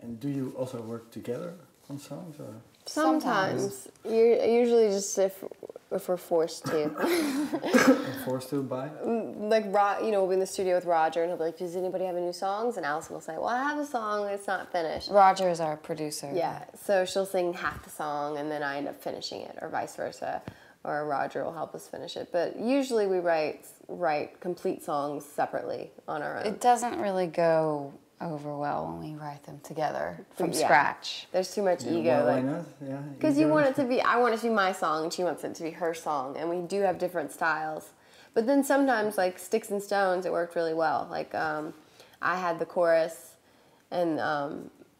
And do you also work together on songs, or? Sometimes. Usually just if we're forced to. Forced to by? Like, we'll be in the studio with Roger, and he'll be like, does anybody have any songs? And Allison will say, well, I have a song, it's not finished. Roger is our producer. Yeah, so she'll sing half the song, and then I end up finishing it, or vice versa. Or Roger will help us finish it. But usually we write complete songs separately on our own. It doesn't really go over well when we write them together from scratch. There's too much ego. Why not? Yeah. Because I want it to be my song, and she wants it to be her song, and we do have different styles. But then sometimes, like Sticks and Stones, it worked really well. Like I had the chorus, and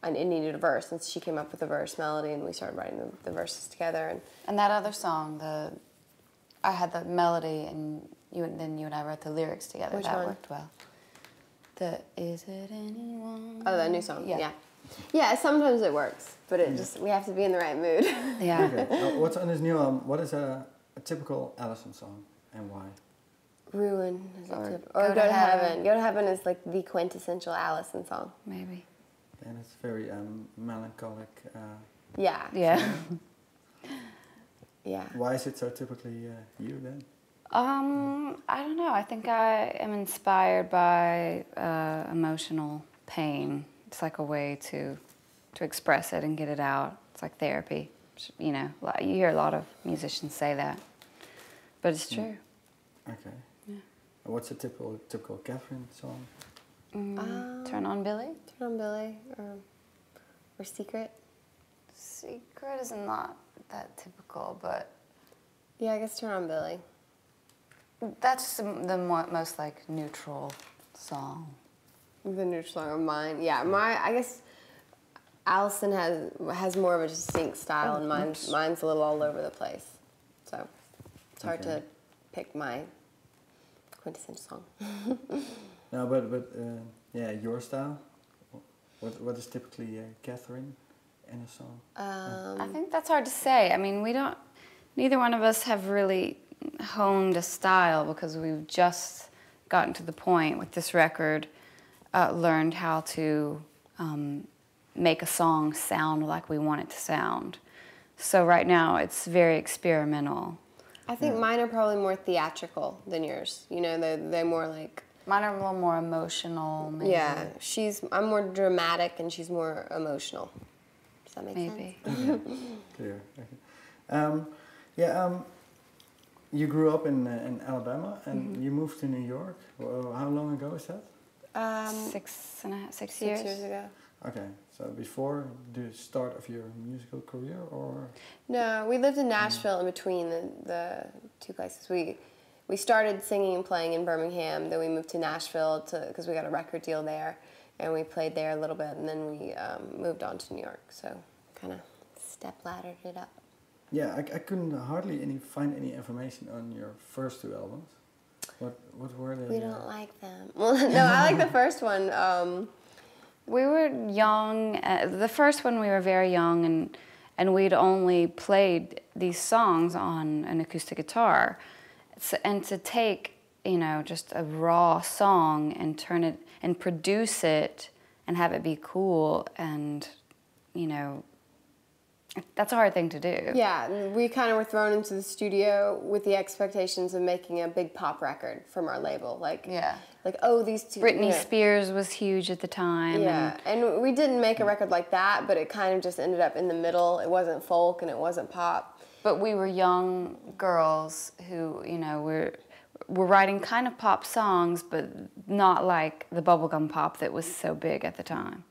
it needed a verse, and she came up with a verse melody, and we started writing the verses together. And that other song, I had the melody, and then you and I wrote the lyrics together. Which that one? worked well. Is it anyone? Oh, that new song. Yeah. Sometimes it works, but we have to be in the right mood. Yeah. Okay. What's on this new album? What is a typical Allison song, and why? Ruin or Go to Heaven. Go to Heaven is like the quintessential Allison song. Maybe. And it's very melancholic. Yeah. Yeah. Why is it so typically you then? I don't know. I think I am inspired by emotional pain. It's like a way to express it and get it out. It's like therapy. You know, you hear a lot of musicians say that, but it's true. Okay. Yeah. What's a typical Catherine song? Turn on Billy. Turn on Billy, or Secret. Secret is not that typical, but yeah, I guess Turn on Billy. That's the most like neutral song. The neutral song of mine. Yeah, I guess Allison has more of a distinct style, and mine's a little all over the place. So it's hard to pick my quintessential song. No, but your style. What is typically Catherine in a song? I think that's hard to say. I mean, neither one of us have really honed a style because we've just gotten to the point with this record, learned how to make a song sound like we want it to sound. So right now it's very experimental. I think mine are probably more theatrical than yours. You know, they're more like... Mine are a little more emotional, maybe. Yeah, I'm more dramatic and she's more emotional. Does that make sense? Okay. Clear. Okay. You grew up in Alabama and you moved to New York. Well, how long ago is that? 6 years. 6 years ago. Okay, so before the start of your musical career, or? No, we lived in Nashville in between the two places. We started singing and playing in Birmingham, then we moved to Nashville because we got a record deal there, and we played there a little bit, and then we moved on to New York, so kind of step-laddered it up. Yeah, I couldn't hardly find any information on your first two albums. What were they? We don't like them. Well, no, I like the first one. We were young. The first one we were very young, and we'd only played these songs on an acoustic guitar. And to take, just a raw song and turn it and produce it and have it be cool and, that's a hard thing to do. Yeah, we kind of were thrown into the studio with the expectations of making a big pop record from our label. These two... Britney Spears was huge at the time. Yeah, and we didn't make a record like that, but it kind of just ended up in the middle. It wasn't folk and it wasn't pop. But we were young girls who, were writing kind of pop songs, but not like the bubblegum pop that was so big at the time.